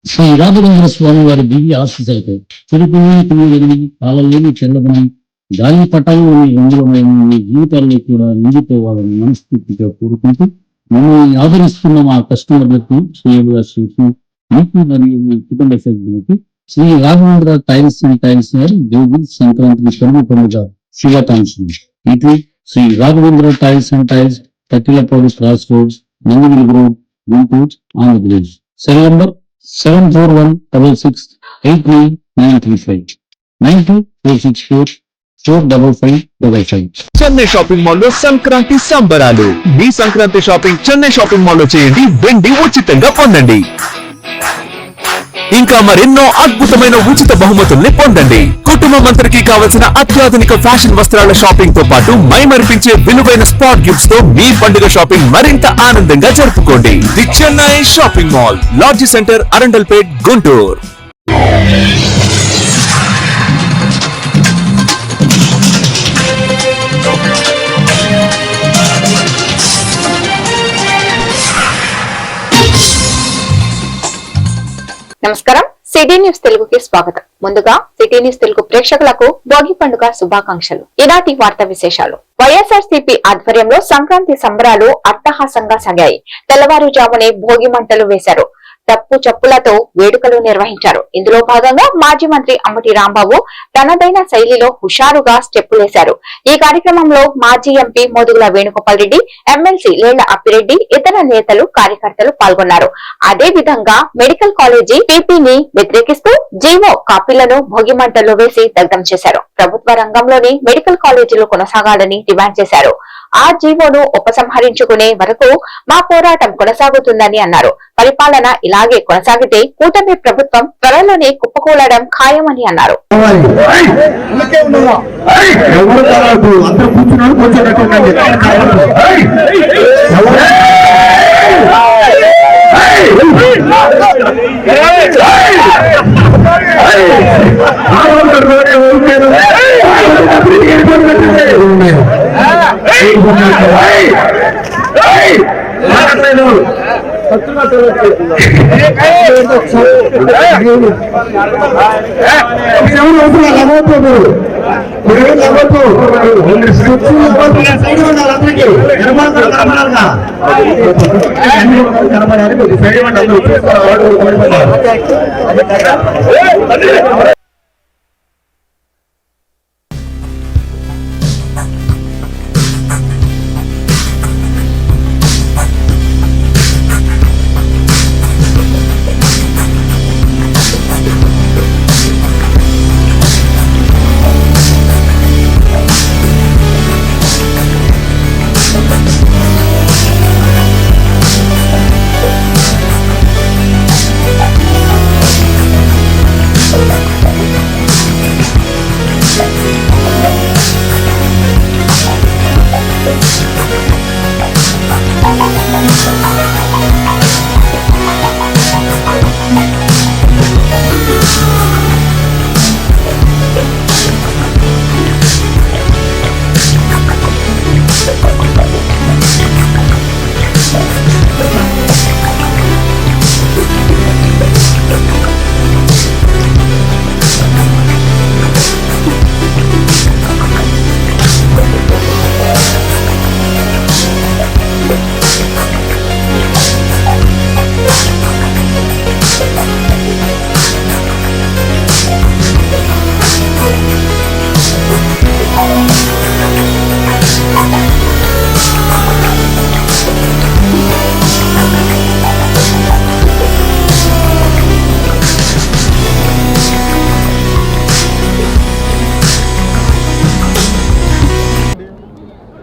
శ్రీ రాఘవేంద్ర స్వామి వారి దివ్య ఆశీస్సులతో తిరుపతి తిరుగుని పాలలోని చెల్లదని గాలి పటాలని రంగులమైన మీ జీవితాల్లో కూడా నిండిపోవాలని మనస్ఫూర్తిగా కోరుకుంటూ మమ్మల్ని ఆదరిస్తున్న మా కస్టమర్లకు శ్రేయభిలాషులకు మీకు మరియు మీ కుటుంబ సభ్యులకు Shri Raghavendra tiles and tiles వారి దేవి సంక్రాంతి కనుమ పండుగ శుభాకాంక్షలు. ఇది Shri Raghavendra tiles and tiles, Kattilapadu cross roads, Nandigiri road, Guntur, Andhra Pradesh. Cell number 7416689935 9246445555. Chennai shopping mall లో సంక్రాంతి సంబరాలు. మీ Sankranti shopping Chennai shopping mall లో చేయండి, వెండి ఉచితంగా పొందండి. ఇంకా మరెన్నో అద్భుతమైన ఉచిత బహుమతుల్ని పొందండి. కుటుంబం అందరికీ కావలసిన అత్యాధునిక ఫ్యాషన్ వస్త్రాల షాపింగ్ తో పాటు మైమరిపించే విలువైన స్పాట్ గిఫ్ట్స్ తో మీ పండుగ షాపింగ్ మరింత ఆనందంగా జరుపుకోండి. The Chennai shopping mall, lodge centre, Arundelpet, Guntur. నమస్కారం, సిటీ న్యూస్ తెలుగుకి స్వాగతం. ముందుగా సిటీ న్యూస్ తెలుగు ప్రేక్షకులకు భోగి పండుగ శుభాకాంక్షలు. ఈనాటి వార్తా విశేషాలు. వైఎస్ఆర్సీపీ ఆధ్వర్యంలో సంక్రాంతి సంబరాలు అట్టహాసంగా సాగాయి. తెల్లవారుజామునే భోగి మంటలు వేశారు. తప్పు చప్పులతో వేడుకలు నిర్వహించారు. ఇందులో భాగంగా మాజీ మంత్రి అంబటి రాంబాబు తనదైన శైలిలో హుషారుగా స్టెప్పులేశారు. ఈ కార్యక్రమంలో మాజీ ఎంపీ మోదుగుల వేణుగోపాల్ రెడ్డి, ఎమ్మెల్సీ లేళ్ల అప్పిరెడ్డి, ఇతర నేతలు, కార్యకర్తలు పాల్గొన్నారు. అదే విధంగా మెడికల్ కాలేజీ పీపీని వ్యతిరేకిస్తూ జీవో కాపీలను భోగి మంటల్లో వేసి దగ్ధం చేశారు. ప్రభుత్వ రంగంలోని మెడికల్ కాలేజీలు కొనసాగాలని డిమాండ్ చేశారు. ఆ జీవోను ఉపసంహరించుకునే వరకు మా పోరాటం కొనసాగుతుందని అన్నారు. పరిపాలన ఇలాగే కొనసాగితే కూటమి ప్రభుత్వం త్వరలోనే కుప్పకూలడం ఖాయమని అన్నారు.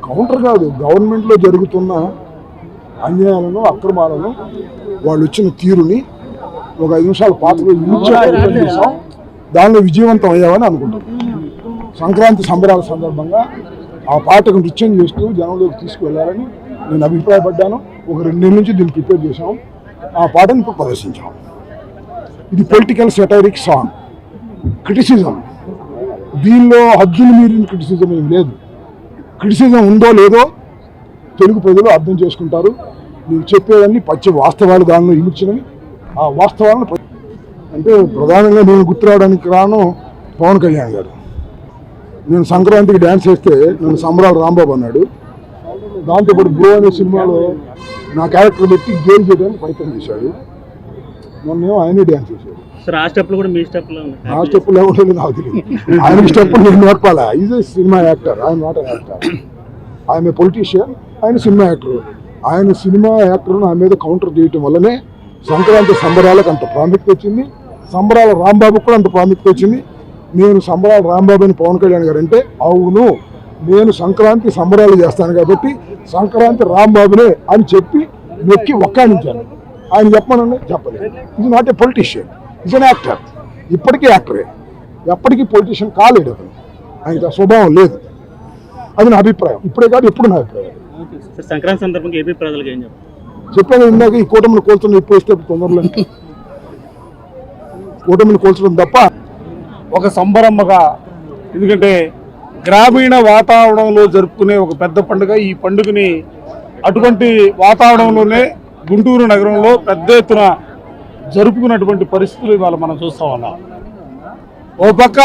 కౌంటర్ కాదు, గవర్నమెంట్లో జరుగుతున్న అన్యాయాలను, అక్రమాలను, వాళ్ళు వచ్చిన తీరుని ఒక 5 నిమిషాల పాత్రలో చూసాం. దానిలో విజయవంతం అయ్యామని అనుకుంటాం. సంక్రాంతి సంబరాల సందర్భంగా ఆ పాటకు నృత్యం చేస్తూ జనంలోకి తీసుకువెళ్ళాలని నేను అభిప్రాయపడ్డాను. ఒక 2 నెలల నుంచి దీన్ని ప్రిపేర్ చేశాం. ఆ పాటను ఇప్పుడు ప్రదర్శించాం. ఇది పొలిటికల్ సెటైరిక్ సాంగ్, క్రిటిసిజం. దీనిలో హద్దులు మీరిన క్రిటిసిజం ఏం లేదు. క్రిటిసిజం ఉందో లేదో తెలుగు ప్రజలు అర్థం చేసుకుంటారు. నేను చెప్పేవన్నీ పచ్చి వాస్తవాలు దానిలో ఇమిడ్చినవి. ఆ వాస్తవాలను అంటే ప్రధానంగా నేను గుర్తు రావడానికి కారణం పవన్ కళ్యాణ్ గారు. నేను సంక్రాంతికి డ్యాన్స్ చేస్తే నన్ను సంబరాల రాంబాబు అన్నాడు. దాంతోపాటు బ్రో అనే సినిమాలో నా క్యారెక్టర్ పెట్టి గేమ్ చేయడానికి ప్రయత్నం చేశాడు. మొన్నేమో ఆయనే డ్యాన్స్ చేశాడు. ఆ స్టెప్లు కూడా మీ స్టెప్లో ఆ స్టెప్పులు ఏముంటుంది నాకు తెలియదు. ఆయన స్టెప్పులు నేను నేర్పాలా. ఈజ్ ఏ సినిమా యాక్టర్, ఆయన నాట్ యాక్టర్. ఆయన పొలిటీషియన్, ఆయన సినిమా యాక్టర్. ఆయన సినిమా యాక్టర్ నా మీద కౌంటర్ చేయటం వల్లనే సంక్రాంతి సంబరాలకు అంత ప్రాముఖ్యత వచ్చింది. సంబరాల రాంబాబుకు కూడా అంత ప్రాముఖ్యత వచ్చింది. నేను సంబరాల రాంబాబు అని పవన్ కళ్యాణ్ గారు అంటే, అవును నేను సంక్రాంతి సంబరాలు చేస్తాను కాబట్టి సంక్రాంతి రాంబాబునే అని చెప్పి నొక్కి ఒక్కానించాను. ఆయన చెప్పమనండి, చెప్పలేదు. ఇది not a politician, is an actor. ఇప్పటికీ యాక్టరే, ఎప్పటికీ పొలిటీషియన్ కాలేడు అతను. ఆయనకి ఆ స్వభావం లేదు. అది నా అభిప్రాయం. ఇప్పుడే కాదు, ఎప్పుడు నా అభిప్రాయం. సంక్రాంతి సందర్భంగా ఏపీ ప్రజలకు ఏం చెప్పాను ఇందాక, ఈ కూటమిని కోల్చడం ఇప్పుడు వస్తే తొందరలో కూటమిని కోల్చడం తప్ప ఒక సంబరమ్మగా, ఎందుకంటే గ్రామీణ వాతావరణంలో జరుపుకునే ఒక పెద్ద పండుగ. ఈ పండుగని అటువంటి వాతావరణంలోనే గుంటూరు నగరంలో పెద్ద ఎత్తున జరుపుకున్నటువంటి పరిస్థితులు ఇవాళ మనం చూస్తూ ఉన్నాం. ఓ పక్క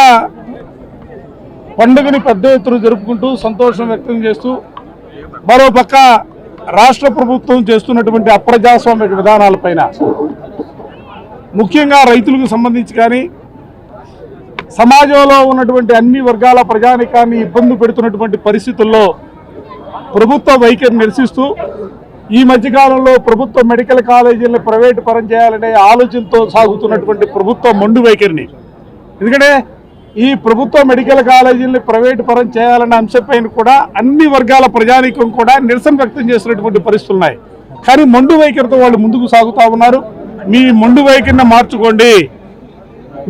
పండుగని పెద్ద ఎత్తున జరుపుకుంటూ సంతోషం వ్యక్తం చేస్తూ, మరో పక్క రాష్ట్ర ప్రభుత్వం చేస్తున్నటువంటి అప్రజాస్వామిక విధానాలపైన, ముఖ్యంగా రైతులకు సంబంధించి కానీ సమాజంలో ఉన్నటువంటి అన్ని వర్గాల ప్రజానికాన్ని ఇబ్బంది పెడుతున్నటువంటి పరిస్థితుల్లో ప్రభుత్వ వైఖరి నిరసిస్తూ ఈ మధ్యకాలంలో ప్రభుత్వ మెడికల్ కాలేజీలను ప్రైవేటు పరం చేయాలనే ఆలోచనతో సాగుతున్నటువంటి ప్రభుత్వ మొండు వైఖరిని, ఎందుకంటే ఈ ప్రభుత్వ మెడికల్ కాలేజీలను ప్రైవేటు పరం చేయాలనే అంశంపైన కూడా అన్ని వర్గాల ప్రజానీకం కూడా నిరసన వ్యక్తం చేసినటువంటి పరిస్థితులు ఉన్నాయి. కానీ మొండు వైఖరితో వాళ్ళు ముందుకు సాగుతూ ఉన్నారు. మీ మొండు వైఖరిని మార్చుకోండి,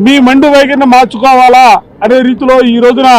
మీ మొండు వైఖరిని మార్చుకోవాలా అనే రీతిలో ఈ రోజున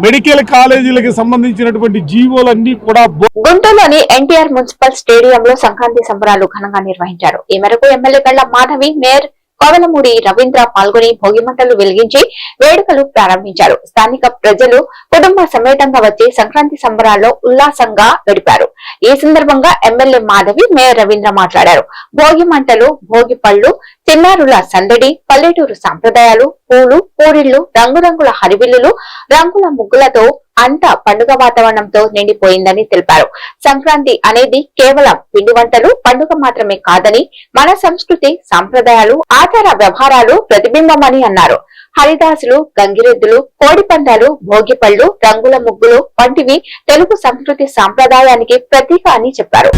మెడికల్ కాలేజీలకు సంబంధించినటువంటి జీవోలన్నీ కూడా గుంటూరులోని ఎన్టీఆర్ మున్సిపల్ స్టేడియంలో సంక్రాంతి సంబరాలు ఘనంగా నిర్వహించారు. ఈ మేరకు ఎమ్మెల్యే గళ్ల మాధవి, మేయర్ కోవెలమూడి రవీంద్ర పాల్గొని భోగిమంటలు వెలిగించి వేడుకలు ప్రారంభించారు. స్థానిక ప్రజలు కుటుంబ సమేతంగా వచ్చి సంక్రాంతి సంబరాల్లో ఉల్లాసంగా గడిపారు. ఈ సందర్భంగా ఎమ్మెల్యే మాధవి, మేయర్ రవీంద్ర మాట్లాడారు. భోగి మంటలు, భోగి పళ్లు, చిన్నారుల సందడి, పల్లెటూరు సంప్రదాయాలు, పూలు, పూరిళ్లు, రంగురంగుల హరివిల్లులు, రంగుల ముగ్గులతో అంతా పండుగ వాతావరణంతో నిండిపోయిందని తెలిపారు. సంక్రాంతి అనేది కేవలం పిండి వంటలు, పండుగ మాత్రమే కాదని మన సంస్కృతి, సంప్రదాయాలు, ఆచార వ్యవహారాలు ప్రతిబింబమని అన్నారు. హరిదాసులు, గంగిరెద్దులు, కోడి పందాలు, భోగి పళ్లు, రంగుల ముగ్గులు వంటివి తెలుగు సంస్కృతి సాంప్రదాయానికి ప్రతీక అని చెప్పారు.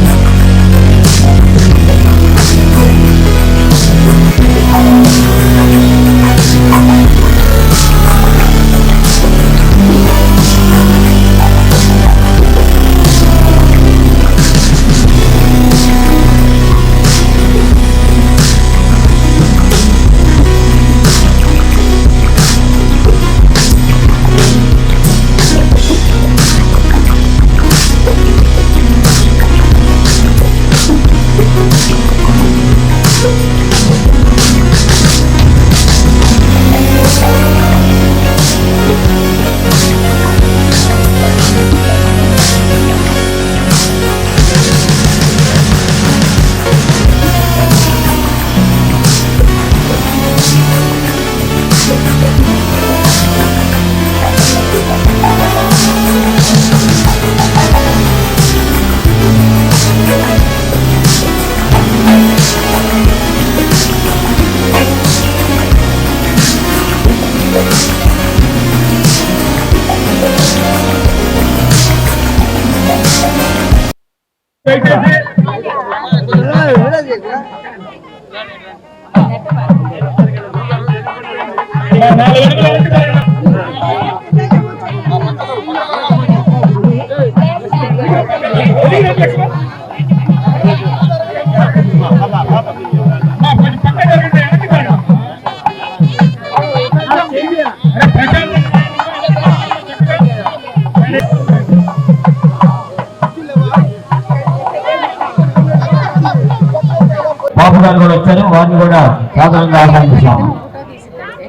బాబు గారు కూడా వచ్చారు, వారిని కూడా సాధారణంగా ఆహ్వానిస్తాము.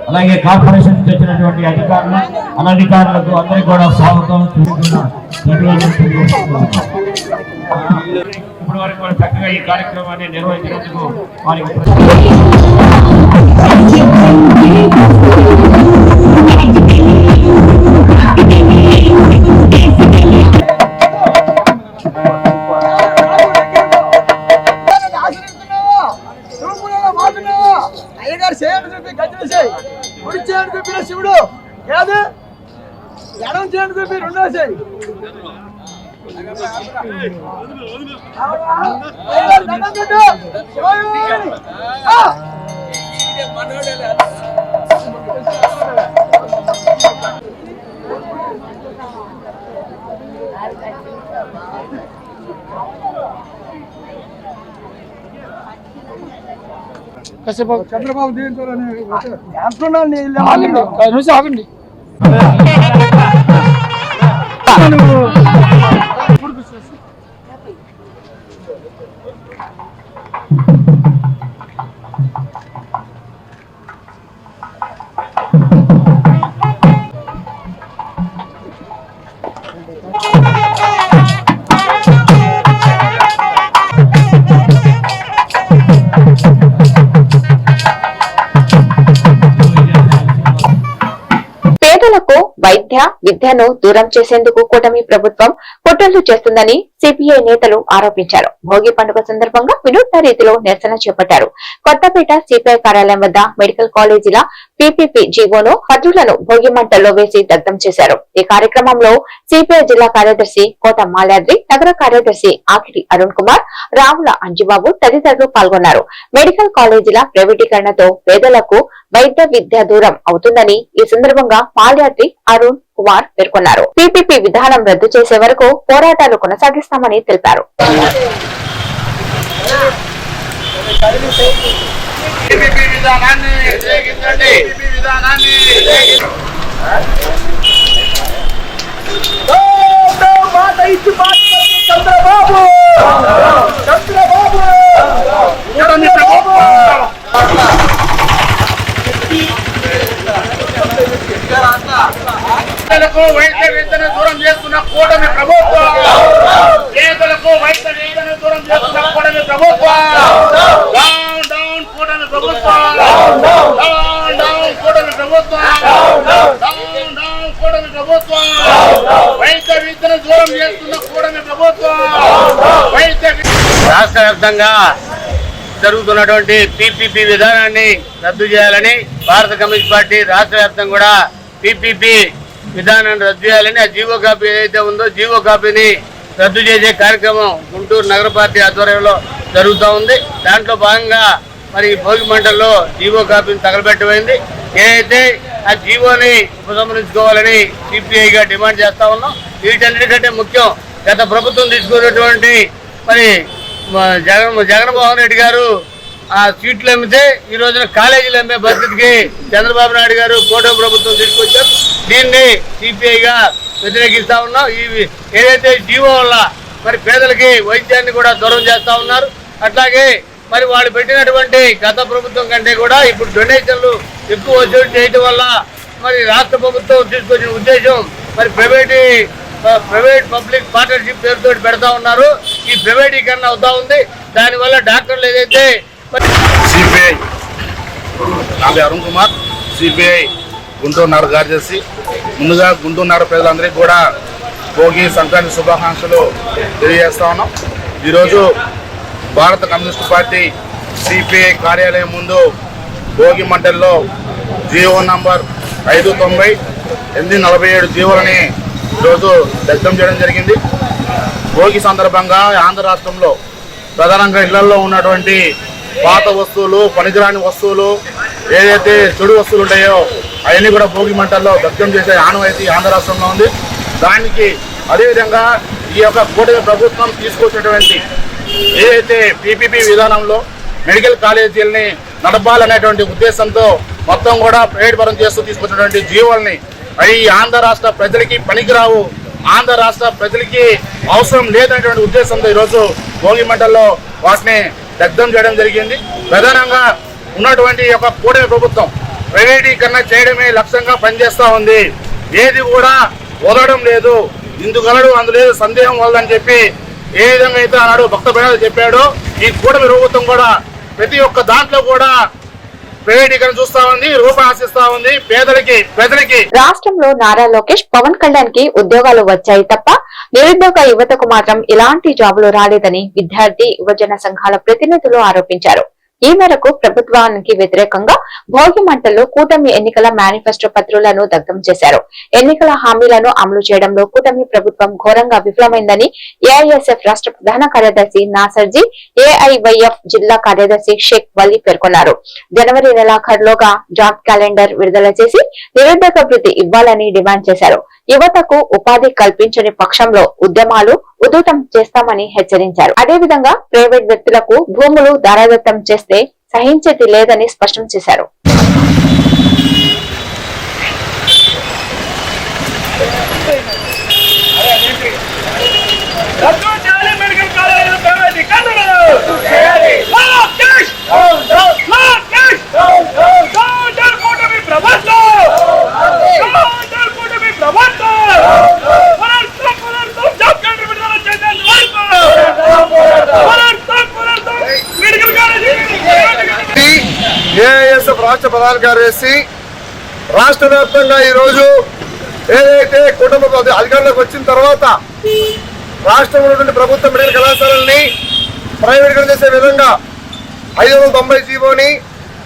అలాగే కార్పొరేషన్ నుంచి వచ్చినటువంటి అధికారులు, అనధికారులకు అందరికీ కూడా స్వాగతం. ఇప్పటి వరకు కూడా చక్కగా ఈ కార్యక్రమాన్ని నిర్వహించినందుకు వారికి అయ్యగారు చేయండి చూపి గజ్జలు చేయి, కుడి చేయండి చూపిన శివుడు కాదు, ఎడం చేయండి చూపి రెండో చేయి. దండం పెట్టు శివయ్య. చంద్రబాబు దీంతో ఆగండి. పేదలకు వైద్య విద్యను దూరం చేసేందుకు కూటమి ప్రభుత్వం కుట్రలు చేస్తుందని సిపిఐ నేతలు ఆరోపించారు. భోగి పండుగ సందర్భంగా వినూత్న రీతిలో నిరసన చేపట్టారు. కొత్తపేట సిపిఐ కార్యాలయం వద్ద మెడికల్ కాలేజీల పీపీపీ జీవోను పత్రులను భోగి మంటల్లో వేసి దగ్ధం చేశారు. ఈ కార్యక్రమంలో సిపిఐ జిల్లా కార్యదర్శి కోట మాల్యాద్రి, నగర కార్యదర్శి ఆకిటి అరుణ్ కుమార్, రావుల అంజిబాబు తదితరులు పాల్గొన్నారు. మెడికల్ కాలేజీల ప్రైవేటీకరణతో పేదలకు వైద్య విద్య దూరం అవుతుందని ఈ సందర్భంగా మాల్యాద్రి, అరుణ్ కుమార్ పేర్కొన్నారు. పీపీపీ విధానం రద్దు చేసే వరకు పోరాటాలు కొనసాగిస్తామని తెలిపారు. వైద్య విద్యను దూరం చేస్తున్న కూటమి ప్రభుత్వం, పేదలకు వైద్య విద్యను దూరం చేస్తున్న కూటమి ప్రభుత్వం, డౌన్ డౌన్ కూటమి ప్రభుత్వం, డౌన్ డౌన్ కూటమి ప్రభుత్వం, డౌన్ డౌన్ కూటమి ప్రభుత్వం, వైద్య విద్యను దూరం చేస్తున్న కూటమి ప్రభుత్వం, రాష్ట్ర వ్యాప్తంగా జరుగుతున్నటువంటి పీపీపీ విధానాన్ని రద్దు చేయాలని భారత కమ్యూనిస్ట్ పార్టీ రాష్ట్ర వ్యాప్తంగా కూడా పీపీపీ విధానాన్ని రద్దు చేయాలని, ఆ జీవో కాపీ ఏదైతే ఉందో జీవో కాపీని రద్దు చేసే కార్యక్రమం గుంటూరు నగర పార్టీ ఆధ్వర్యంలో జరుగుతూ ఉంది. దాంట్లో భాగంగా మరి భోగి మంటల్లో జీవో కాపీని తగలబెట్టమైంది. ఏదైతే ఆ జీవోని ఉపసంహరించుకోవాలని సిపిఐగా డిమాండ్ చేస్తా ఉన్నాం. వీటన్నిటికంటే ముఖ్యం గత ప్రభుత్వం తీసుకున్నటువంటి మరి జగన్మోహన్ రెడ్డి గారు ఆ సీట్లు అమ్మితే ఈ రోజున కాలేజీలు అమ్మే పరిస్థితికి చంద్రబాబు నాయుడు గారు కూటమి ప్రభుత్వం తీసుకొచ్చారు. దీన్ని సిపిఐగా వ్యతిరేకిస్తా ఉన్నాం. ఏదైతే జీవో వల్ల మరి పేదలకి వైద్యాన్ని కూడా దూరం చేస్తా ఉన్నారు. అట్లాగే మరి వాళ్ళు పెట్టినటువంటి గత ప్రభుత్వం కంటే కూడా ఇప్పుడు డొనేషన్లు ఎక్కువ వసూలు చేయడం వల్ల మరి రాష్ట్ర ప్రభుత్వం తీసుకొచ్చిన ఉద్దేశం మరి ప్రైవేట్ పబ్లిక్ పార్ట్నర్షిప్ పేరుతో పెడతా ఉన్నారు. ఈ ప్రైవేటీకరణ అవుతా ఉంది. దానివల్ల డాక్టర్లు ఏదైతే సిపిఐ నాది అరుణ్ కుమార్, సిపిఐ గుంటూరు నగర కార్యదర్శి. ముందుగా గుంటూరు నగర ప్రజలందరికీ కూడా భోగి సంక్రాంతి శుభాకాంక్షలు తెలియజేస్తా ఉన్నాం. ఈరోజు భారత కమ్యూనిస్ట్ పార్టీ సిపిఐ కార్యాలయం ముందు భోగి మంటల్లో జీవో నంబర్ 590/847 జీవోలని ఈరోజు దగ్ధం చేయడం జరిగింది. భోగి సందర్భంగా ఆంధ్ర రాష్ట్రంలో ప్రధానంగా ఇళ్లలో ఉన్నటువంటి పాత వస్తువులు, పనికిరాని వస్తువులు, ఏదైతే చెడు వస్తువులు ఉంటాయో అవన్నీ కూడా భోగి మంటల్లో దగ్ధం చేసే ఆనవాయితీ ఆంధ్ర రాష్ట్రంలో ఉంది. దానికి అదేవిధంగా ఈ యొక్క కూటమి ప్రభుత్వం తీసుకొచ్చినటువంటి ఏదైతే పీపీపీ విధానంలో మెడికల్ కాలేజీలని నడపాలనేటువంటి ఉద్దేశంతో మొత్తం కూడా ప్రైవేట్ పరం చేస్తూ తీసుకొచ్చినటువంటి జీవోల్ని అవి ఆంధ్ర రాష్ట్ర ప్రజలకి పనికిరావు, ఆంధ్ర రాష్ట్ర ప్రజలకి అవసరం లేదనేటువంటి ఉద్దేశంతో ఈరోజు భోగి మంటల్లో వాటిని దగ్ధం చేయడం జరిగింది. ప్రధానంగా ఉన్నటువంటి యొక్క కూటమి ప్రభుత్వం ప్రైవేటీకరణ చేయడమే లక్ష్యంగా పనిచేస్తూ ఉంది. ఏది కూడా వదలడం లేదు. ఇందుగలడు అందులేదు సందేహం వల్లని చెప్పి ఏ విధంగా అయితే ఆనాడు భక్త బేడాలు చెప్పాడో ఈ కూటమి ప్రభుత్వం కూడా ప్రతి ఒక్క దాంట్లో కూడా ప్రైవేటీకరణ చూస్తా ఉంది, రూపాయి ఆశిస్తా ఉంది పేదలకి. రాష్ట్రంలో నారా లోకేష్, పవన్ కళ్యాణ్ కి ఉద్యోగాలు వచ్చాయి తప్ప నిరుద్యోగ యువతకు మాత్రం ఇలాంటి జాబులు రాలేదని విద్యార్థి యువజన సంఘాల ప్రతినిధులు ఆరోపించారు. ఈ మేరకు ప్రభుత్వానికి వ్యతిరేకంగా భోగి మంటల్లో కూటమి ఎన్నికల మేనిఫెస్టో పత్రాలను దగ్ధం చేశారు. ఎన్నికల హామీలను అమలు చేయడంలో కూటమి ప్రభుత్వం ఘోరంగా విఫలమైందని ఏఐఎస్ఎఫ్ రాష్ట్ర ప్రధాన కార్యదర్శి నాసర్జీ, ఏఐవైఎఫ్ జిల్లా కార్యదర్శి షేక్ వలీ పేర్కొన్నారు. జనవరి నెలాఖరులోగా జాబ్ క్యాలెండర్ విడుదల చేసి నిరుద్యోగ వృత్తి ఇవ్వాలని డిమాండ్ చేశారు. యువతకు ఉపాధి కల్పించని పక్షంలో ఉద్యమాలు ఉధృతం చేస్తామని హెచ్చరించారు. అదేవిధంగా ప్రైవేట్ వ్యక్తులకు భూములు దారాదత్తం చేస్తే సహించేది లేదని స్పష్టం చేశారు. ఏఐఎస్ఎఫ్ రాష్ట్ర ప్రధాన కార్యదర్శి రాష్ట్ర వ్యాప్తంగా ఈరోజు ఏదైతే కుటుంబ అధికారంలోకి వచ్చిన తర్వాత రాష్ట్రంలో ఉన్నటువంటి ప్రభుత్వ మెడికల్ కళాశాలల్ని ప్రైవేటీకరణ చేసే విధంగా 590 జీవోని,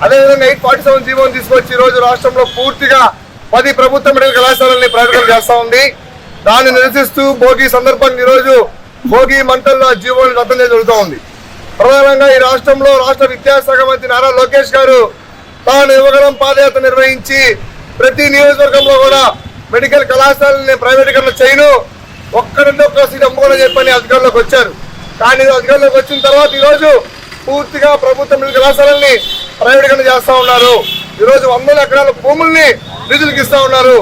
అదేవిధంగా 847 జీవోని తీసుకొచ్చి ఈరోజు రాష్ట్రంలో పూర్తిగా 10 ప్రభుత్వ మెడికల్ కళాశాలల్ని ప్రైవేటీకరణ చేస్తా ఉంది. దాన్ని నిరసిస్తూ భోగి సందర్భంగా ఈరోజు భోగి మంటల్లో జీవోని రద్దు జరుగుతూ ఉంది. ప్రధానంగా ఈ రాష్ట్రంలో రాష్ట్ర విద్యాశాఖ మంత్రి నారా లోకేష్ గారు తాను యువగలం పాదయాత్ర నిర్వహించి ప్రతి నియోజకవర్గంలో కూడా మెడికల్ కళాశాలని ప్రైవేటీకరణ చేయను, ఒక్క సీట్ అమ్ముకోవాలని చెప్పని అధికారంలోకి వచ్చారు. కానీ అధికారంలోకి వచ్చిన తర్వాత ఈరోజు పూర్తిగా ప్రభుత్వ మెడికల్ కళాశాలని ప్రైవేటీకరణ చేస్తా ఉన్నారు. ఈరోజు 100 ఎకరాల భూముల్ని నిధులకు ఇస్తా ఉన్నారు.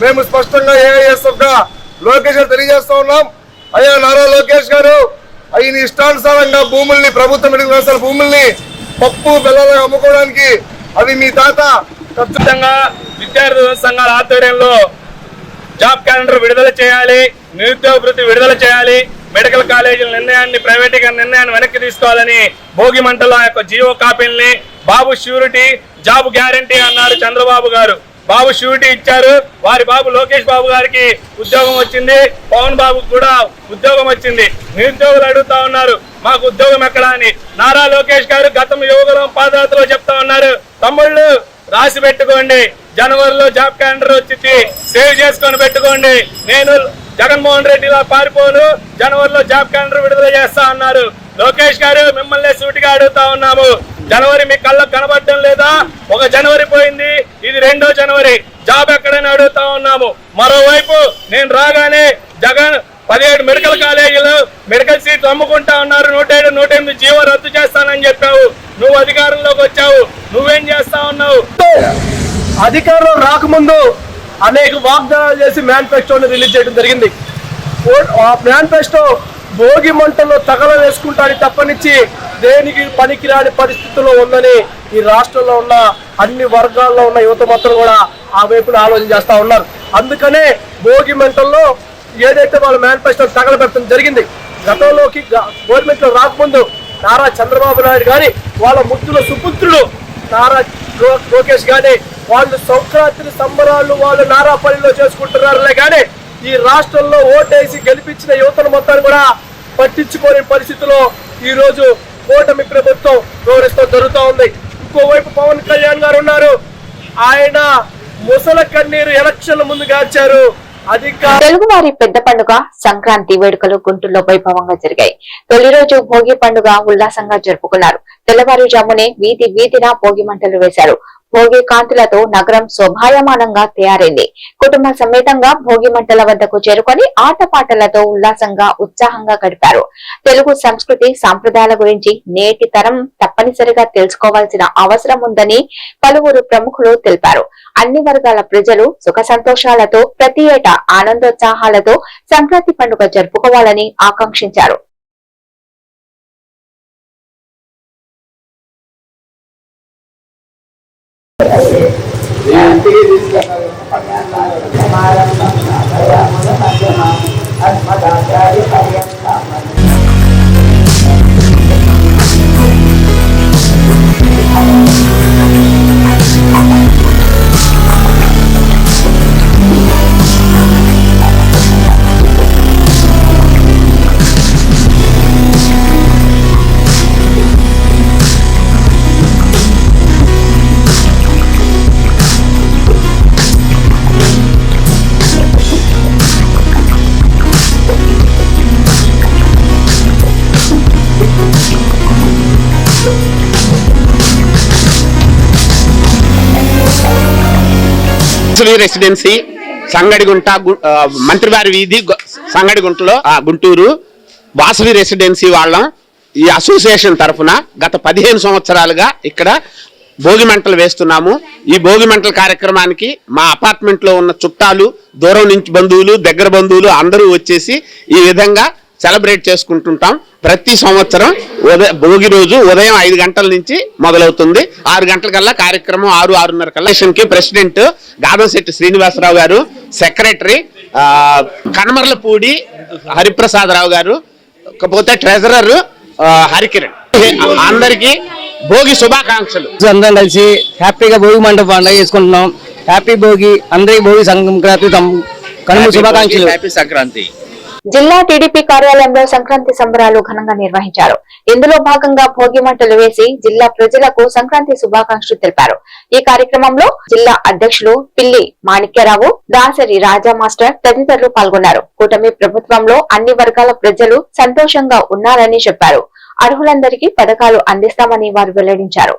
మేము స్పష్టంగా ఏఐఎస్ఎఫ్ గా లోకేష్ గారు తెలియజేస్తా ఉన్నాం. అయ్యా నారా లోకేష్ గారు, ఆయన ఇష్టానుసారంగా భూముల్ని, ప్రభుత్వ మెడికల్ కళాశాల భూముల్ని పప్పు బెల్లాలుగా అమ్ముకోవడానికి అవి మీ తాత ఖచ్చితంగా విద్యార్థి సంఘాల ఆధ్వర్యంలో జాబ్ క్యాలెండర్ విడుదల చేయాలి, నిరుద్యోగ వృత్తి విడుదల చేయాలి, మెడికల్ కాలేజీల నిర్ణయాన్ని ప్రైవేటీకరణ నిర్ణయాన్ని వెనక్కి తీసుకోవాలని భోగి మంటల యొక్క జీవో కాపీల్ని బాబు ష్యూరిటీ జాబ్ గ్యారంటీ అన్నారు చంద్రబాబు గారు. బాబు ష్యూరిటీ ఇచ్చారు. వారి బాబు లోకేష్ బాబు గారికి ఉద్యోగం వచ్చింది, పవన్ బాబుకు కూడా ఉద్యోగం వచ్చింది. నిరుద్యోగులు అడుగుతా ఉన్నారు మాకు ఉద్యోగం ఎక్కడా అని. నారా లోకేష్ గారు గతం యువకులం పాదయాత్రలో చెప్తా ఉన్నారు, తమ్ముళ్ళు రాసి పెట్టుకోండి, జనవరిలో జాబ్ క్యాలెండర్ వచ్చి సేవ్ చేసుకొని పెట్టుకోండి, నేను జగన్మోహన్ రెడ్డిలా పారిపోను, జనవరిలో జాబ్ క్యాలెండర్ విడుదల చేస్తా అన్నారు. లోకేష్ గారు మిమ్మల్ని సూటిగా అడుగుతా ఉన్నాము, జనవరి మీ కళ్ళకు కనబడటం లేదా? ఒక జనవరి పోయింది, ఇది 2వ జనవరి, జాబ్ ఎక్కడైనా అడుగుతా ఉన్నాము. మరోవైపు నేను రాగానే జగన్ 17 మెడికల్ కాలేజీలు మెడికల్ సీట్లు అమ్ముకుంటా ఉన్నారు, 107, 108 జీవో రద్దు చేస్తానని చెప్పావు. నువ్వు అధికారంలోకి వచ్చావు, నువ్వేం చేస్తా ఉన్నావు? అధికారంలో రాకముందు అనేక వాగ్దానాలు చేసి మేనిఫెస్టోని రిలీజ్ చేయడం జరిగింది. ఆ మేనిఫెస్టో భోగి మంటల్లో తగల వేసుకుంటానికి తప్పనిచ్చి దేనికి పనికిరాని పరిస్థితుల్లో ఉందని ఈ రాష్ట్రంలో ఉన్న అన్ని వర్గాల్లో ఉన్న యువత మొత్తం కూడా ఆ వైపున ఆలోచన చేస్తా ఉన్నారు. అందుకనే భోగి మంటల్లో ఏదైతే వాళ్ళ మేనిఫెస్టో తగలబెట్టడం జరిగింది. గతంలోకి గవర్నమెంట్ లో రాకముందు నారా చంద్రబాబు నాయుడు కానీ వాళ్ళ ముద్దుల సుపుత్రుడు నారా లోకేష్ కానీ వాళ్ళు సంక్రాంతి సంబరాలు వాళ్ళు నారాపల్లిలో చేసుకుంటున్నారులే కానీ ఈ రాష్ట్రంలో ఓటేసి గెలిపించిన యువతను మొత్తాన్ని కూడా పట్టించుకోని పరిస్థితిలో ఈ రోజు కూటమి ప్రభుత్వం వ్యవహరిస్తూ జరుగుతూ ఉంది. ఇంకోవైపు పవన్ కళ్యాణ్ గారు ఉన్నారు, ఆయన ముసల కన్నీరు ఎలక్షన్ల ముందు గార్చారు. తెలుగువారి పెద్ద పండుగ సంక్రాంతి వేడుకలు గుంటూరులో వైభవంగా జరిగాయి. తొలి రోజు భోగి పండుగ ఉల్లాసంగా జరుపుకున్నారు. తెల్లవారుజామునే వీధి వీధిన భోగి మంటలు వేశారు. భోగి కాంతులతో నగరం శోభాయమానంగా తయారైంది. కుటుంబ సమేతంగా భోగి మంటల వద్దకు చేరుకొని ఆటపాటలతో ఉల్లాసంగా ఉత్సాహంగా గడిపారు. తెలుగు సంస్కృతి సాంప్రదాయాల గురించి నేటి తరం తప్పనిసరిగా తెలుసుకోవాల్సిన అవసరం ఉందని పలువురు ప్రముఖులు తెలిపారు. అన్ని వర్గాల ప్రజలు సుఖ సంతోషాలతో ప్రతి ఏటా ఆనందోత్సాహాలతో సంక్రాంతి పండుగ జరుపుకోవాలని ఆకాంక్షించారు. రెసిడెన్సీ సంగడిగుంట మంత్రివారి వీధి సంగడిగుంటలో గుంటూరు వాసవి రెసిడెన్సీ వాళ్ళం ఈ అసోసియేషన్ తరఫున గత 15 సంవత్సరాలుగా ఇక్కడ భోగి మంటలు వేస్తున్నాము. ఈ భోగి మంటల కార్యక్రమానికి మా అపార్ట్మెంట్ లో ఉన్న చుట్టాలు, దూరం నుంచి బంధువులు, దగ్గర బంధువులు అందరూ వచ్చేసి ఈ విధంగా సెలబ్రేట్ చేసుకుంటుంటాం. ప్రతి సంవత్సరం భోగి రోజు ఉదయం 5 గంటల నుంచి మొదలవుతుంది. 6 గంటలకల్లా కార్యక్రమం 6-6:30 కల్లా. ప్రెసిడెంట్ గాదంశెట్టి శ్రీనివాసరావు గారు, సెక్రటరీ కనమర్లపూడి హరిప్రసాదరావు గారు, కాకపోతే ట్రెజరర్ హరికిరణ్. అందరికీ భోగి శుభాకాంక్షలు. అందరం కలిసి హ్యాపీగా భోగి మండప పండుగ చేసుకుంటున్నాం. హ్యాపీ భోగి, అందరికీ భోగి సంక్రాంతి కనుమ శుభాకాంక్షలు. హ్యాపీ సంక్రాంతి. జిల్లా టీడీపీ కార్యాలయంలో సంక్రాంతి సంబరాలు ఘనంగా నిర్వహించారు. ఇందులో భాగంగా భోగి మంటలు వేసి జిల్లా ప్రజలకు సంక్రాంతి శుభాకాంక్షలు తెలిపారు. ఈ కార్యక్రమంలో జిల్లా అధ్యక్షులు పిల్లి మాణిక్యరావు, దాసరి రాజా మాస్టర్ తదితరులు పాల్గొన్నారు. కూటమి ప్రభుత్వంలో అన్ని వర్గాల ప్రజలు సంతోషంగా ఉన్నారని చెప్పారు. అర్హులందరికీ పథకాలు అందిస్తామని వారు వెల్లడించారు.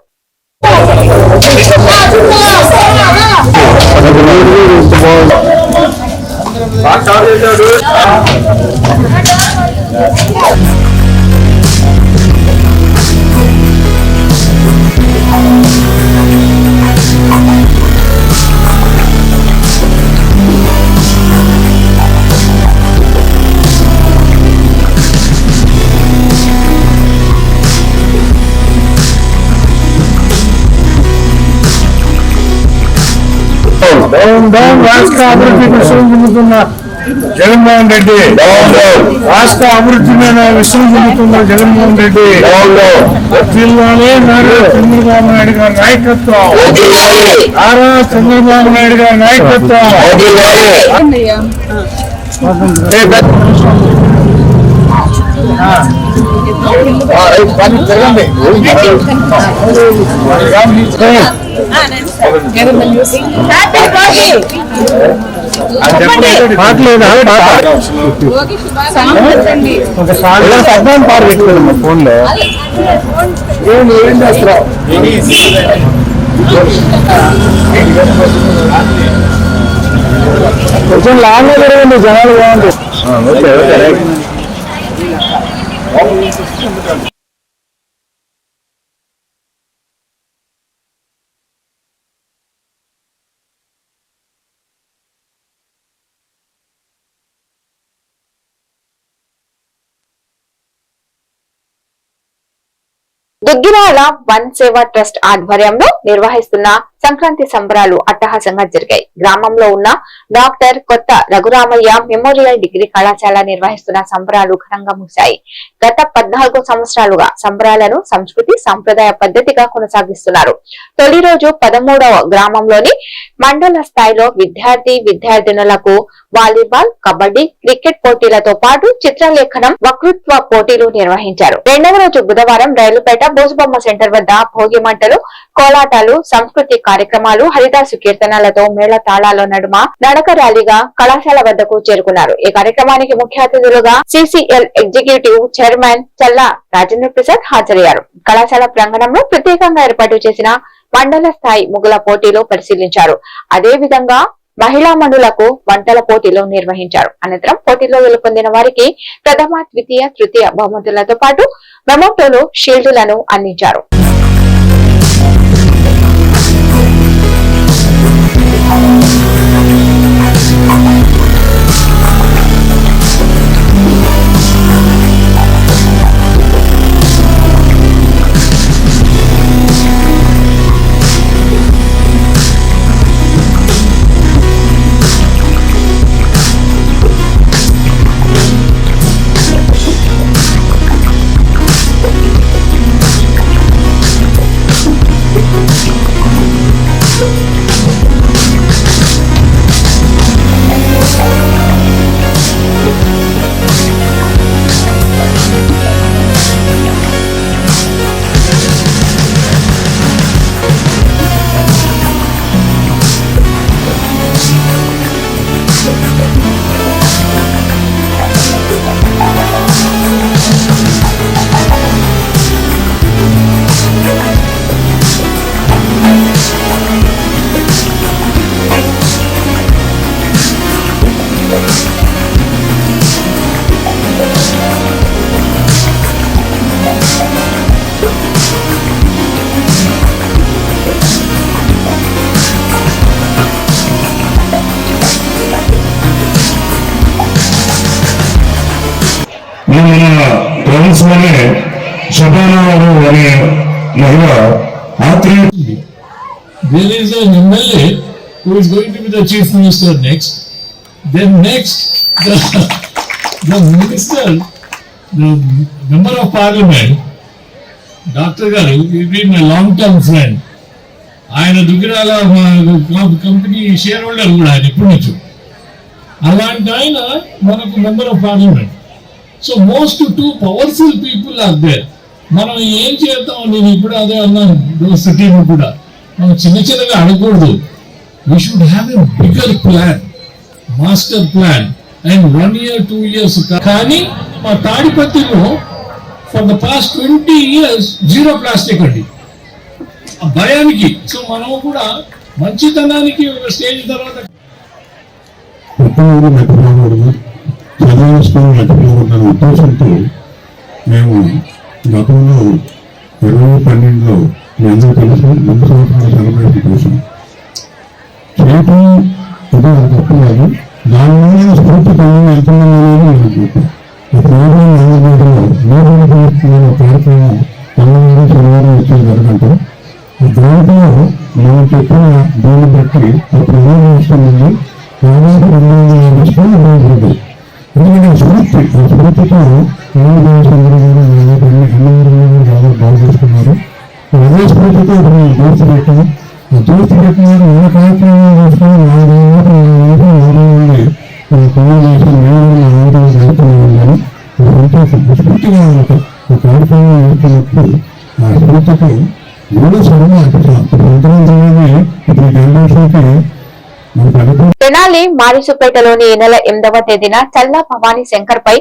రాష్ట్ర అభివృద్ధి విషయం చెందుతున్న జగన్మోహన్ రెడ్డి, రాష్ట్ర అభివృద్ధి మీద విషయం చెందుతున్న జగన్మోహన్ రెడ్డి, జిల్లాలో చంద్రబాబు నాయుడు గారి నాయకత్వం, నారా చంద్రబాబు నాయుడు గారి నాయకత్వం. ఫోన్ లో ఏం చేస్తావు? కొంచెం లాంగ్ గా జరగండి, జనాలు బాగుంది. దుగ్గిరాల వన్ సేవా ట్రస్ట్ ఆధ్వర్యంలో నిర్వహిస్తున్న సంక్రాంతి సంబరాలు అట్టహాసంగా జరిగాయి. గ్రామంలో ఉన్న డాక్టర్ కొత్త రఘురామయ్య మెమోరియల్ డిగ్రీ కళాశాల నిర్వహిస్తున్న సంబరాలు ఘనంగా ముగిశాయి. గత 14 సంవత్సరాలుగా సంబరాలను సంస్కృతి సంప్రదాయ పద్ధతిగా కొనసాగిస్తున్నారు. తొలి రోజు 13వ గ్రామంలోని మండల స్థాయిలో విద్యార్థినులకు వాలీబాల్, కబడ్డీ, క్రికెట్ పోటీలతో పాటు చిత్రలేఖనం, వక్తృత్వ పోటీలు నిర్వహించారు. రెండవ రోజు బుధవారం రైలుపేట బోసుబొమ్మ సెంటర్ వద్ద భోగి మంటలు, కోలాటాలు, సంస్కృతి కార్యక్రమాలు, హరిదాసు కీర్తనలతో మేళ తాళాల నడుమ నడక ర్యాలీగా కళాశాల వద్దకు చేరుకున్నారు. ఈ కార్యక్రమానికి ముఖ్య అతిథులుగా CCL ఎగ్జిక్యూటివ్ చైర్మన్ చల్లా రాజేంద్ర ప్రసాద్ హాజరయ్యారు. కళాశాల ప్రాంగణంలో ప్రత్యేకంగా ఏర్పాటు చేసిన మండల స్థాయి ముగ్గుల పోటీలు పరిశీలించారు. అదే విధంగా మహిళా మనులకు వంటల పోటీలు నిర్వహించారు. అనంతరం పోటీలో గెలుపొందిన వారికి ప్రథమ, ద్వితీయ, తృతీయ బహుమతులతో పాటు మెమోటోలు, షీల్డులను అందించారు. గారు అనే మహిళ ఆత్మీయ. There is an MLA who is going to be the chief minister next. Then next, the minister, the member of parliament, Dr. Garu, he's been my long-term friend. ఆయన దుగ్గిరాల కంపెనీ షేర్ హోల్డర్ కూడా ఆయన ఎప్పటి నుంచో. అలాంటి ఆయన మనకు member of parliament. So most 2 powerful people are there. మనం ఏం చేద్దాం, నేను ఇప్పుడు అదే అన్నాను దోస్తు టీం కూడా, మనం చిన్నగా అడగకూడదు. We should have a bigger plan, master plan, and 1 year 2 years. కానీ మా తాడిపత్రిలో for the past 20 years 0 plastic అండి, భయానికి. సో మనం కూడా మంచితనానికి ఒక స్టేజ్ తర్వాత చదివిన స్కూల్ మెట్టకూడదన్న ఉద్దేశంతో మేము గతంలో 2012లో మీ అందరూ కలిసి 2 సంవత్సరాల సెలబ్రేషన్ చేసాం. చేయటం ఇది ఒక తప్పు కాదు, దాని మీద స్ఫూర్తి కలిగి వెళ్తున్నాం అనేది నేను చెప్పాను. ఈ ప్రోగ్రాం అందరిలో కార్యక్రమం 9 శనివారం వచ్చేది జరగంటే దాంట్లో మనం చెప్పిన దీన్ని బట్టి అప్పుడు ఏం చేస్తుందండి, దాదాపు 250 స్కూల్ బాగుంటుంది. ఎందుకంటే స్ఫూర్తితో దాదాపు బాగు చేసుకున్నారు. అదే స్ఫూర్తితో దోస్తు పెట్టాం. దోస్తు పెట్టిన ఏ కార్యక్రమం చేసుకుని 4 నుండి కాల్ చేసి మేము జరుగుతున్నామని సంతోషం. స్ఫూర్తిగా ఒక కార్యక్రమం చేస్తున్నప్పుడు ఆ స్ఫూర్తికి తెనాలి మారిసుపేటలోని ఈ నెల 8వ తేదీన చల్లా భవానీ శంకర్ పై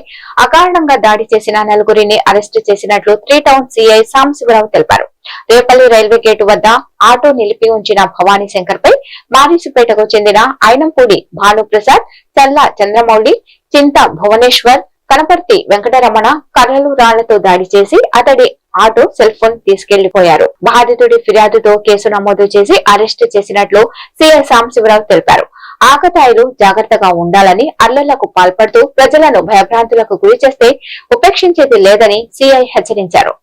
అకారణంగా దాడి చేసిన 4గురిని అరెస్టు చేసినట్లు 3 టౌన్ సిఐ సాంబశివరావు తెలిపారు. రేపల్లి రైల్వే గేటు వద్ద ఆటో నిలిపి ఉంచిన భవానీ శంకర్ పై మారిసుపేటకు చెందిన ఐనంపూడి భానుప్రసాద్, చల్లా చంద్రమౌళి, చింత భువనేశ్వర్, కనపర్తి వెంకటరమణ కర్రలు రాళ్లతో దాడి చేసి అతడి ఆటో సెల్ ఫోన్ తీసుకెళ్లిపోయారు. బాధితుడి ఫిర్యాదుతో కేసు నమోదు చేసి అరెస్టు చేసినట్లు సిఐ సాంబశివరావు తెలిపారు. ఆకతాయిలు జాగ్రత్తగా ఉండాలని, అల్లర్లకు పాల్పడుతూ ప్రజలను భయభ్రాంతులకు గురి చేస్తే ఉపేక్షించేది లేదని సిఐ హెచ్చరించారు.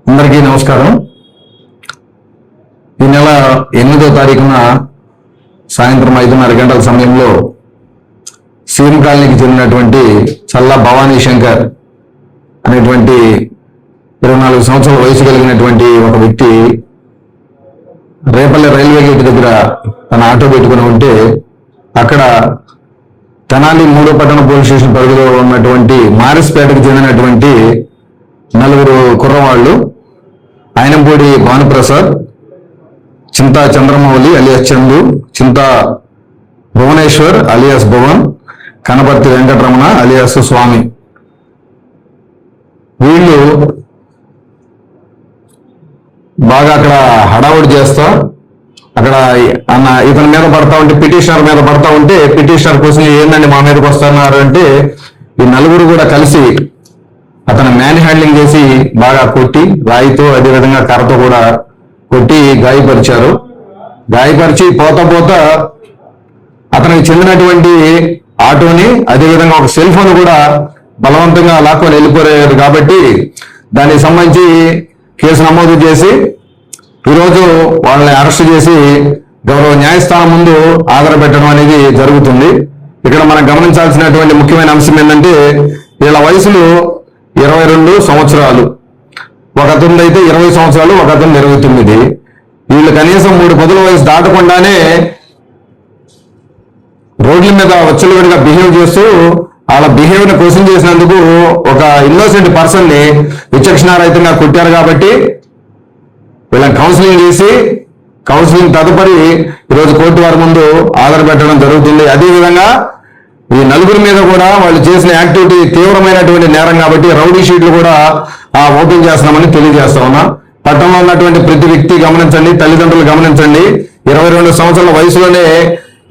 అందరికీ నమస్కారం. ఈ నెల 8వ తారీఖున సాయంత్రం 5:30 గంటల సమయంలో సీఎం కాలనీకి చెందినటువంటి చల్లా భవానీ శంకర్ అనేటువంటి 24 సంవత్సరాల వయసు కలిగినటువంటి ఒక వ్యక్తి రేపల్లె రైల్వే గేట్ దగ్గర తన ఆటో పెట్టుకుని ఉంటే అక్కడ తెనాలి 3వ పట్టణ పోలీస్ స్టేషన్ పరిధిలో ఉన్నటువంటి మారిస్పేటకు చెందినటువంటి 4 కుర్రవాళ్ళు ఐనంపూడి భానుప్రసాద్, చింతా చంద్రమౌళి అలియాస్ చందు, చింతా భువనేశ్వర్ అలియాస్ భువన్, కనపర్తి వెంకటరమణ అలియాస్ స్వామి, వీళ్ళు బాగా అక్కడ హడావుడి చేస్తా అక్కడ ఇతని మీద పడతా ఉంటే పిటిషనర్ మీద పడతా ఉంటే పిటిషనర్ కోసం ఏందండి మా మీదకి వస్తున్నారు అంటే ఈ 4 కూడా కలిసి అతను మ్యాన్ హ్యాండ్లింగ్ చేసి బాగా కొట్టి రాయితో అదేవిధంగా కర్రతో కూడా కొట్టి గాయపరిచారు. గాయపరిచి పోతా అతనికి చెందినటువంటి ఆటోని అదేవిధంగా ఒక సెల్ ఫోన్ కూడా బలవంతంగా లాక్కొని వెళ్ళిపోయారు. కాబట్టి దానికి సంబంధించి కేసు నమోదు చేసి ఈరోజు వాళ్ళని అరెస్ట్ చేసి గౌరవ న్యాయస్థానం ముందు ఆధారపెట్టడం అనేది జరుగుతుంది. ఇక్కడ మనం గమనించాల్సినటువంటి ముఖ్యమైన అంశం ఏంటంటే వీళ్ళ వయసులు 22 సంవత్సరాలు, ఒక అతను అయితే 20 సంవత్సరాలు, ఒక అతను 29. వీళ్ళు కనీసం 3 పదుల వయసు దాటకుండానే రోడ్ల మీద వచ్చలవిడిగా బిహేవ్ చేస్తూ వాళ్ళ బిహేవ్ ని క్వశ్చన్ చేసినందుకు ఒక ఇన్నోసెంట్ పర్సన్ ని విచక్షణారహితంగా కొట్టారు. కాబట్టి వీళ్ళని కౌన్సిలింగ్ చేసి కౌన్సిలింగ్ తదుపరి ఈరోజు కోర్టు వారి ముందు ఆధారపెట్టడం జరుగుతుంది. అదేవిధంగా ఈ 4 మీద కూడా వాళ్ళు చేసిన యాక్టివిటీ తీవ్రమైనటువంటి నేరం కాబట్టి రౌడీ షీట్లు కూడా ఓపెన్ చేస్తున్నామని తెలియజేస్తా ఉన్నా. పట్టణంలో ఉన్నటువంటి ప్రతి వ్యక్తి గమనించండి, తల్లిదండ్రులు గమనించండి. 22 సంవత్సరాల వయసులోనే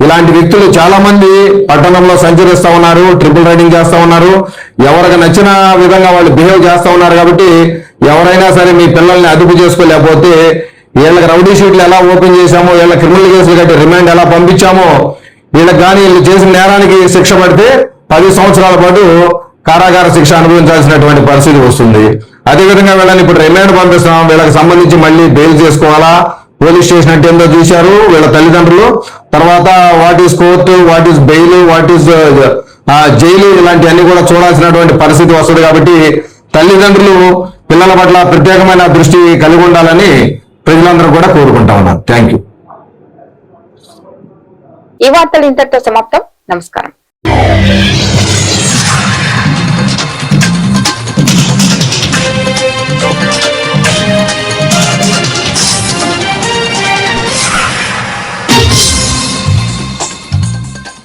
ఇలాంటి వ్యక్తులు చాలా మంది పట్టణంలో సంచరిస్తా ఉన్నారు, ట్రిపుల్ రైడింగ్ చేస్తా ఉన్నారు, ఎవరికి నచ్చిన విధంగా వాళ్ళు బిహేవ్ చేస్తా ఉన్నారు. కాబట్టి ఎవరైనా సరే మీ పిల్లల్ని అదుపు చేసుకోలేకపోతే వీళ్ళకి రౌడీ షీట్లు ఎలా ఓపెన్ చేశామో, వీళ్ళ క్రిమినల్ కేసులు కట్టి రిమాండ్ ఎలా పంపించామో, వీళ్ళకి కానీ వీళ్ళు చేసిన నేరానికి శిక్ష పడితే 10 సంవత్సరాల పాటు కారాగార శిక్ష అనుభవించాల్సినటువంటి పరిస్థితి వస్తుంది. అదేవిధంగా వీళ్ళని ఇప్పుడు రిమాండ్ పంపిస్తాం, వీళ్ళకి సంబంధించి మళ్ళీ బెయిల్ చేసుకోవాలా, పోలీస్ స్టేషన్ అంటే ఏందో చూశారు వీళ్ళ తల్లిదండ్రులు. తర్వాత what is court, what is bail, what is jail, ఇలాంటివన్నీ కూడా చూడాల్సినటువంటి పరిస్థితి వస్తుంది. కాబట్టి తల్లిదండ్రులు పిల్లల పట్ల ప్రత్యేకమైన దృష్టి కలిగి ఉండాలని ప్రజలందరూ కూడా కోరుకుంటా ఉన్నారు. Thank you. ఈ వార్తలు ఇంతటితో సమాప్తం. నమస్కారం.